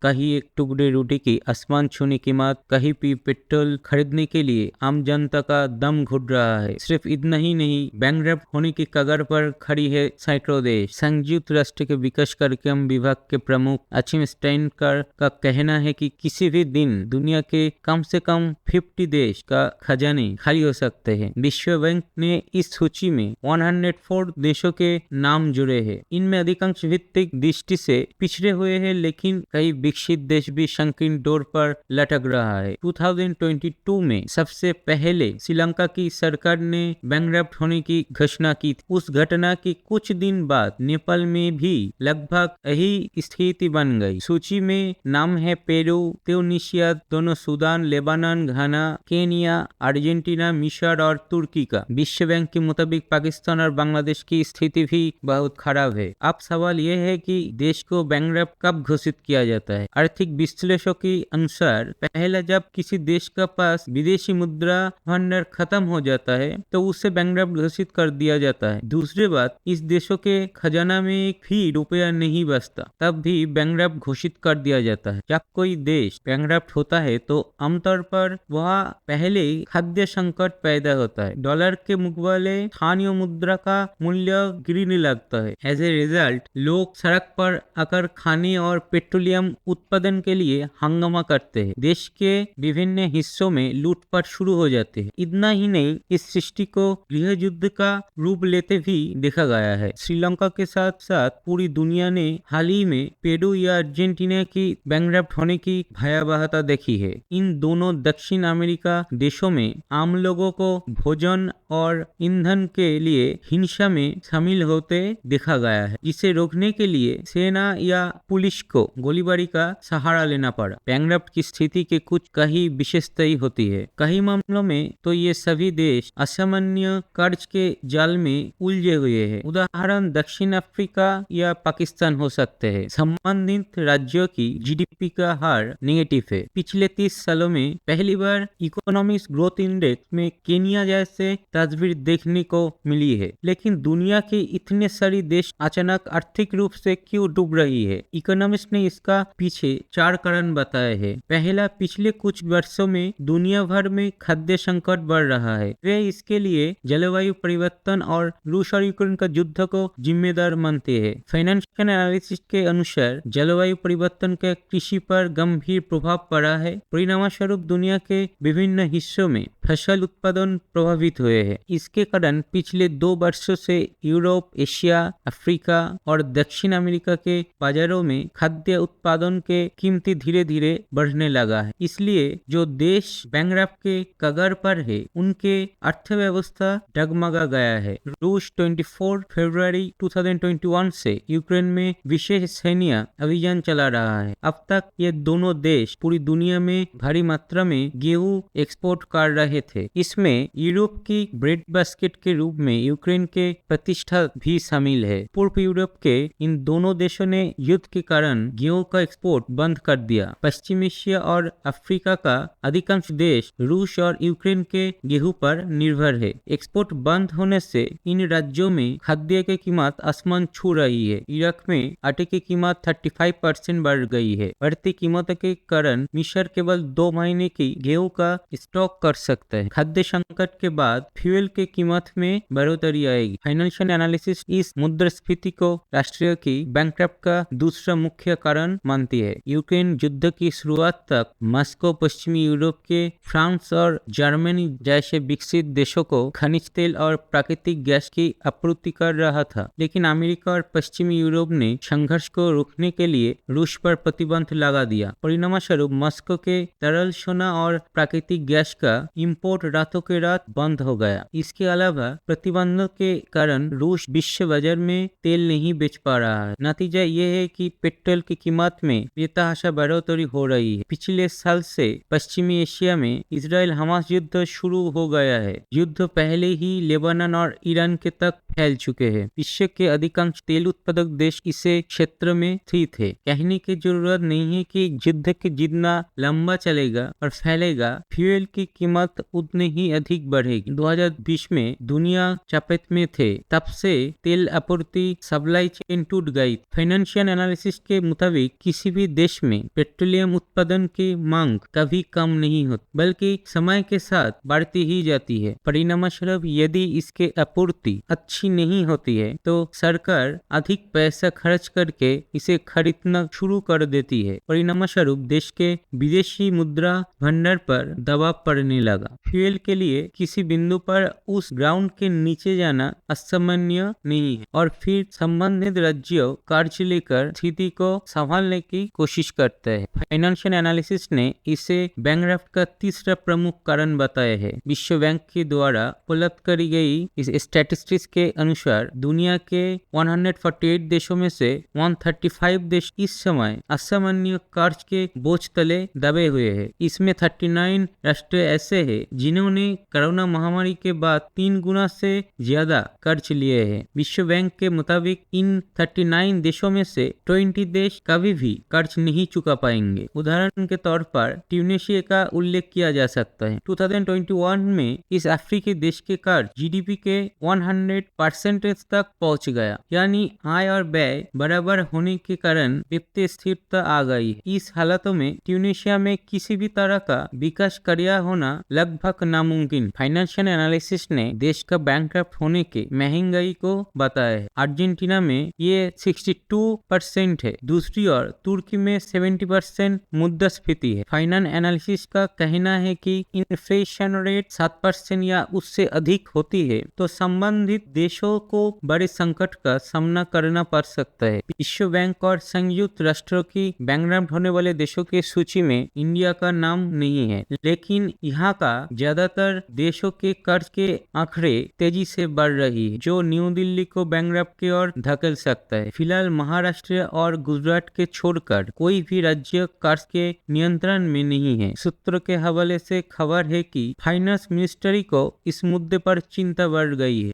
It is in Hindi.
कहीं एक टुकड़े रोटी की आसमान छूने कीमत, कहीं भी पेट्रोल खरीदने के लिए आम जनता का दम घुट रहा है। सिर्फ इतना ही नहीं, बैंकरप्ट होने की कगार पर खड़ी है सैकड़ों देश। संयुक्त राष्ट्र के विकास कार्यक्रम विभाग के प्रमुख असीम स्टाइनकर का कहना है कि किसी भी दिन दुनिया के कम से कम 50 देश का खजाने खाली हो सकते हैं। विश्व बैंक ने इस सूची में 104 देशों के नाम जुड़े हैं। इनमें अधिकांश वित्तीय दृष्टि से पिछड़े हुए हैं, लेकिन कई विकसित देश भी संकीर्ण दौर पर लटक रहा है। 2022 में सबसे पहले श्रीलंका की सरकार ने बैंकरप्ट होने की घोषणा की थी। उस घटना के कुछ दिन बाद नेपाल में भी लगभग यही स्थिति बन गई। सूची में नाम है पेरू, ट्यूनीशिया, दोनों सूडान, लेबानन, घाना, केनिया, अर्जेंटीना, मिस्र और तुर्की का। विश्व बैंक के मुताबिक पाकिस्तान और बांग्लादेश की स्थिति भी बहुत खराब है। अब सवाल यह है कि देश को बैंकरप्ट कब घोषित किया जाता है। आर्थिक विश्लेषकों के अनुसार पहला, जब किसी देश का पास विदेशी मुद्रा भंडार खत्म हो जाता है तो उसे बैंकरप्ट घोषित कर दिया जाता है। दूसरी बात, इस देशों के खजाना में एक भी रुपया नहीं बचता, तब भी बैंकरप्ट घोषित कर दिया जाता है। जब कोई देश बैंकरप्ट होता है तो आमतौर पर वह पहले खाद्य संकट पैदा होता है। डॉलर के मुकाबले स्थानीय मुद्रा का मूल्य गिरने लगता है। एज ए रिजल्ट, लोग सड़क पर आकर खाने और पेट्रोलियम उत्पादन के लिए हंगामा करते हैं। देश के विभिन्न हिस्सों में लूटपाट शुरू हो जाते हैं। इतना ही नहीं, इस सृष्टि को गृह युद्ध का रूप लेते भी देखा गया है। श्रीलंका के साथ साथ पूरी दुनिया ने हाल ही में पेरू या अर्जेंटीना की बैंकरप्ट होने की भयावहता देखी है। इन दोनों दक्षिण अमेरिका देशों में आम लोगों को भोजन और ईंधन के लिए हिंसा में शामिल होते देखा गया है, जिसे रोकने के लिए सेना या पुलिस को गोलीबारी का सहारा लेना पड़ा। बैंकरप्ट की स्थिति के कुछ कई विशेषताएं होती है। कई मामलों में तो ये सभी देश असामान्य कर्ज के जाल में उलझे हुए हैं। उदाहरण दक्षिण अफ्रीका या पाकिस्तान हो सकते हैं। संबंधित राज्यों की जीडीपी का हार नेगेटिव है। पिछले 30 सालों में पहली बार इकोनॉमिक ग्रोथ इंडेक्स में केनिया जैसे तस्वीर देखने को मिली है। लेकिन दुनिया के इतने सारे देश अचानक आर्थिक रूप से क्यों डूब रही है? इकोनॉमिस्ट ने इसका पीछे 4 कारण बताए हैं। पहला, पिछले कुछ वर्षों में दुनिया भर में खाद्य संकट बढ़ रहा है। वे इसके लिए जलवायु परिवर्तन और रूस और यूक्रेन का युद्ध को जिम्मेदार मानते हैं। फाइनेंशियल एनालिसिस के अनुसार जलवायु परिवर्तन का कृषि पर गंभीर प्रभाव पड़ा है। परिणामस्वरूप दुनिया के विभिन्न हिस्सों में फसल उत्पादन प्रभावित हुए हैं। इसके कारण पिछले 2 वर्षों से यूरोप, एशिया, अफ्रीका और दक्षिण अमेरिका के बाजारों में खाद्य उत्पादन के कीमतें धीरे धीरे बढ़ने लगा है। इसलिए जो देश बैंकरप्ट के कगार पर है, उनके अर्थव्यवस्था डगमगा गया है। रूस 24 फरवरी 2021 से यूक्रेन में विशेष सैन्य अभियान चला रहा है। अब तक ये दोनों देश पूरी दुनिया में भारी मात्रा में गेहूं एक्सपोर्ट कर रहे थे। इसमें यूरोप की ब्रेड बास्केट के रूप में यूक्रेन के प्रतिष्ठा भी शामिल है। पूर्व यूरोप के इन दोनों देशों ने युद्ध के कारण गेहूं का एक्सपोर्ट बंद कर दिया। पश्चिम एशिया और अफ्रीका का अधिकांश देश रूस और यूक्रेन के गेहूं पर निर्भर है। एक्सपोर्ट बंद होने से इन राज्यों में खाद्य की कीमत आसमान छू रही है। इराक में आटे की कीमत 35% बढ़ गई है। बढ़ती कीमतों के कारण मिस्र केवल 2 महीने की गेहूं का स्टॉक कर सकता है। खाद्य संकट के बाद फ्यूल की कीमत में बढ़ोतरी आएगी। फाइनेंशियल एनालिसिस इस मुद्रास्फीति को राष्ट्रीय की बैंकरप्ट का दूसरा मुख्य कारण मानती है। यूक्रेन युद्ध की शुरुआत तक मॉस्को पश्चिमी यूरोप के फ्रांस और जर्मनी जैसे विकसित देशों को खनिज तेल और प्राकृतिक गैस की आपूर्ति कर रहा था। लेकिन अमेरिका और पश्चिमी यूरोप ने संघर्ष को रोकने के लिए रूस पर प्रतिबंध लगा दिया। परिणामस्वरूप मॉस्को के तरल सोना और प्राकृतिक गैस का इंपोर्ट रातों के रात बंद हो गया। इसके अलावा प्रतिबंधों के कारण रूस विश्व बाजार में तेल नहीं बेच पा रहा है। नतीजा ये है कि पेट्रोल की कीमत में बेतहाशा बढ़ोतरी हो रही है। पिछले साल से पश्चिमी एशिया में इजराइल हमास युद्ध शुरू हो गया है। युद्ध पहले ही लेबनान और ईरान के तक फैल चुके हैं। विश्व के अधिकांश तेल उत्पादक देश इसे क्षेत्र में स्थित है। कहने की जरूरत नहीं नहीं है कि युद्ध के जितना लंबा चलेगा और फैलेगा, फ्यूल की कीमत उतनी ही अधिक बढ़ेगी। 2020 में दुनिया चपेट में थे, तब से तेल आपूर्ति सप्लाई चेन टूट गई। फाइनेंशियल एनालिसिस के मुताबिक किसी भी देश में पेट्रोलियम उत्पादन की मांग कभी कम नहीं होती, बल्कि समय के साथ बढ़ती ही जाती है। परिणामस्वरूप यदि इसके आपूर्ति अच्छी नहीं होती है तो सरकार अधिक पैसा खर्च करके इसे खरीदना शुरू कर देती है। परिणामस्वरूप देश के विदेशी मुद्रा भंडार पर दबाव पड़ने लगा। फ्यूल के लिए किसी बिंदु पर उस ग्राउंड के नीचे जाना असामान्य नहीं है और फिर संबंधित राज्यों कर्ज लेकर स्थिति को संभालने की कोशिश करते हैं। फाइनेंशियल एनालिसिस ने इसे बैंकरप्ट का तीसरा प्रमुख कारण बताया है। विश्व बैंक के द्वारा उपलब्ध करी गई इस स्टैटिस्टिक्स के अनुसार दुनिया के 148 देशों में से 135 देश इस समय असामान्य कर्ज के बोझ तले दबे हुए हैं। इसमें 39 राष्ट्र ऐसे हैं जिन्होंने कोरोना महामारी के बाद 3 गुना से ज्यादा कर्ज लिए हैं। विश्व बैंक के मुताबिक इन 39 देशों में से 20 देश कभी भी कर्ज नहीं चुका पाएंगे। उदाहरण के तौर पर ट्यूनीशिया का उल्लेख किया जा सकता है। 2021 में इस अफ्रीकी देश के कर्ज जीडीपी के 100% तक पहुंच गया, यानी आय और व्यय बराबर होने के कारण वित्तीय स्थिरता आ गई है। इस हालातों में ट्यूनीशिया में किसी भी तरह का विकास कार्य होना लगभग नामुमकिन। फाइनेंशियल एनालिसिस ने देश का बैंकरप्ट होने के महंगाई को बताया है। अर्जेंटीना में ये 62% है। दूसरी ओर तुर्की में 70% मुद्रास्फीति है। फाइनेंस एनालिसिस का कहना है कि इन्फ्लेशन रेट 7% या उससे अधिक होती है तो संबंधित देशों को बड़े संकट का सामना करना पड़ सकता है। विश्व बैंक और संयुक्त राष्ट्रों की बैंकरप्ट होने वाले देशों की सूची में इंडिया का नाम नहीं है, लेकिन यहाँ का ज्यादातर देशों के कर्ज के आंकड़े तेजी से बढ़ रही है, जो न्यू दिल्ली को बैंकरप्ट की ओर धकेल सकता है। फिलहाल महाराष्ट्र और गुजरात के छोड़कर कोई भी राज्य कर्ज के नियंत्रण में नहीं है। सूत्रों के हवाले से खबर है कि फाइनेंस मिनिस्ट्री को इस मुद्दे पर चिंता बढ़ गई है।